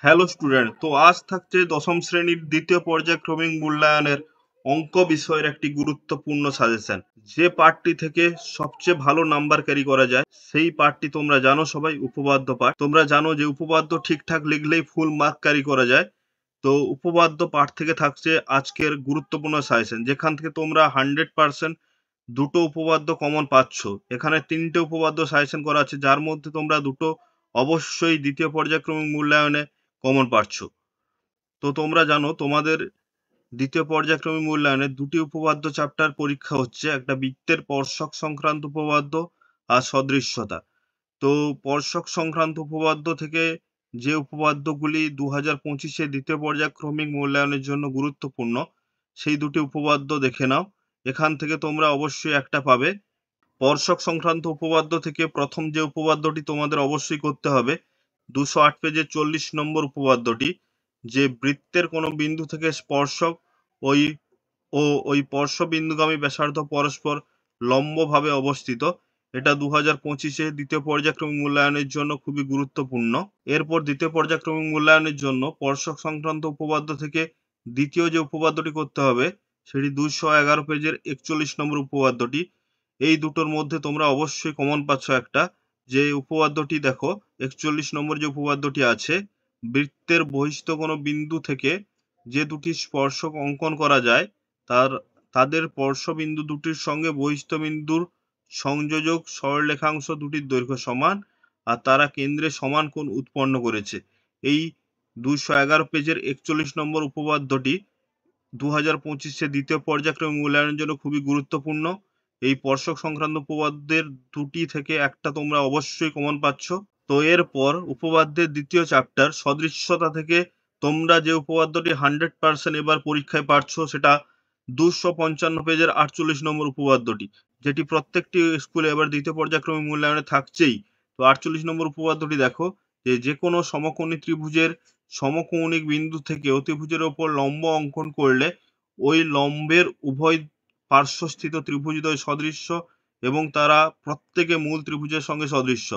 Hello student, তো আজ থাকছে দশম শ্রেণীর দ্বিতীয় পর্যায়ক্রমিক মূল্যায়নের অঙ্ক বিষয়ের একটি গুরুত্বপূর্ণ সাজেশন। যে পার্টটি থেকে সবচেয়ে ভালো নাম্বার ক্যারি করা যায় সেই পার্টটি তোমরা জানো সবাই, উপপাদ্য পার্ট। তোমরা জানো যে উপপাদ্য ঠিকঠাক লিখলেই ফুল মার্ক ক্যারি করা যায়। তো উপপাদ্য পার্ট থেকে থাকছে আজকের গুরুত্বপূর্ণ সাজেশন, যেখান থেকে তোমরা 100% দুটো উপপাদ্য কমন পাচ্ছ। এখানে তিনটে উপপাদ্য সাজেশন করা আছে, যার মধ্যে তোমরা দুটো অবশ্যই দ্বিতীয় পর্যায়ক্রমিক মূল্যায়নে কমন পাচ্ছ। তো তোমরা জানো তোমাদের দ্বিতীয় পর্যায়ক্রমিক মূল্যায়নে দুটি উপপাদ্য চ্যাপ্টার পরীক্ষা হচ্ছে, একটা বৃত্তের স্পর্শক সংক্রান্ত উপপাদ্য আর সদৃশ্যতা। তো স্পর্শক সংক্রান্ত উপপাদ্য থেকে যে উপপাদ্যগুলি 2025-এ দ্বিতীয় পর্যায়ক্রমিক মূল্যায়নের জন্য গুরুত্বপূর্ণ, সেই দুটি উপপাদ্য দেখে নাও। এখান থেকে তোমরা অবশ্যই একটা পাবে। স্পর্শক সংক্রান্ত উপপাদ্য থেকে প্রথম যে উপপাদ্যটি তোমাদের অবশ্যই করতে হবে, 208 পেজের 40 নম্বর উপপাদ্যটি, যে বৃত্তের কোনো বিন্দু থেকে স্পর্শক ওই ওই স্পর্শ বিন্দুগামী ব্যাসার্ধ পরস্পর লম্বভাবে অবস্থিত। এটা 2025-এ দ্বিতীয় পর্যায়ক্রমিক মূল্যায়নের জন্য খুবই গুরুত্বপূর্ণ। এরপর দ্বিতীয় পর্যায়ক্রমিক মূল্যায়নের জন্য স্পর্শক সংক্রান্ত উপপাদ্য থেকে দ্বিতীয় যে উপপাদ্যটি করতে হবে, সেটি 211 পেজের 41 নম্বর উপপাদ্যটি। এই দুটোর মধ্যে তোমরা অবশ্যই কমন পাচ্ছ একটা, যে উপপাদ্যটি দেখো 41 নম্বর যে উপপাদ্যটি আছে, বৃত্তের বহিস্থ কোনো বিন্দু থেকে যে দুটি স্পর্শক অঙ্কন করা যায় তাদের স্পর্শবিন্দু দুটির সঙ্গে বহিস্থ বিন্দুর সংযোজক সরলরেখাংশ দুটির দৈর্ঘ্য সমান, আর তারা কেন্দ্রে সমান কোণ উৎপন্ন করেছে। এই 211 পেজের 41 নম্বর উপপাদ্যটি 2025-এ দ্বিতীয় পর্যায়ক্রমিক মূল্যায়নের জন্য খুবই গুরুত্বপূর্ণ। এই স্পর্শক সংক্রান্ত উপপাদ্যের দুটি থেকে একটা তোমরা অবশ্যই কমন পাচ্ছ। তো এরপর উপপাদ্যের দ্বিতীয় চ্যাপ্টার সদৃশ্যতা থেকে তোমরা যে উপপাদ্যটি 100% এবার পরীক্ষায় পাচ্ছ, সেটা 255 পেজের 48 নম্বর উপপাদ্যটি, যেটি প্রত্যেকটি স্কুলে এবার দ্বিতীয় পর্যায়ক্রমিক মূল্যায়নে থাকছেই। তো 48 নম্বর উপপাদ্যটি দেখো, যে কোনো সমকোণী ত্রিভুজের সমকৌণিক বিন্দু থেকে অতিভুজের ওপর লম্ব অঙ্কন করলে ওই লম্বের উভয় পার্শ্বস্থিত ত্রিভুজদ্বয় সদৃশ্য এবং তারা প্রত্যেকে মূল ত্রিভুজের সঙ্গে সদৃশ্য।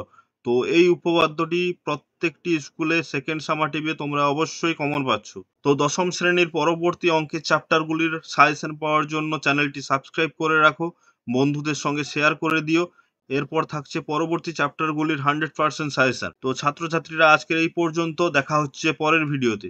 তো এই উপপাদ্যটি প্রত্যেকটি স্কুলে সেকেন্ড সামাটিভে তোমরা অবশ্যই কমন পাচ্ছ। তো দশম শ্রেণীর পরবর্তী অঙ্কের চ্যাপ্টারগুলির সাজেশন পাওয়ার জন্য চ্যানেলটি সাবস্ক্রাইব করে রাখো, বন্ধুদের সঙ্গে শেয়ার করে দিও। এরপর থাকছে পরবর্তী চ্যাপ্টারগুলির 100% সাজেশন। তো ছাত্রছাত্রীরা, আজকের এই পর্যন্ত, দেখা হচ্ছে পরের ভিডিওতে।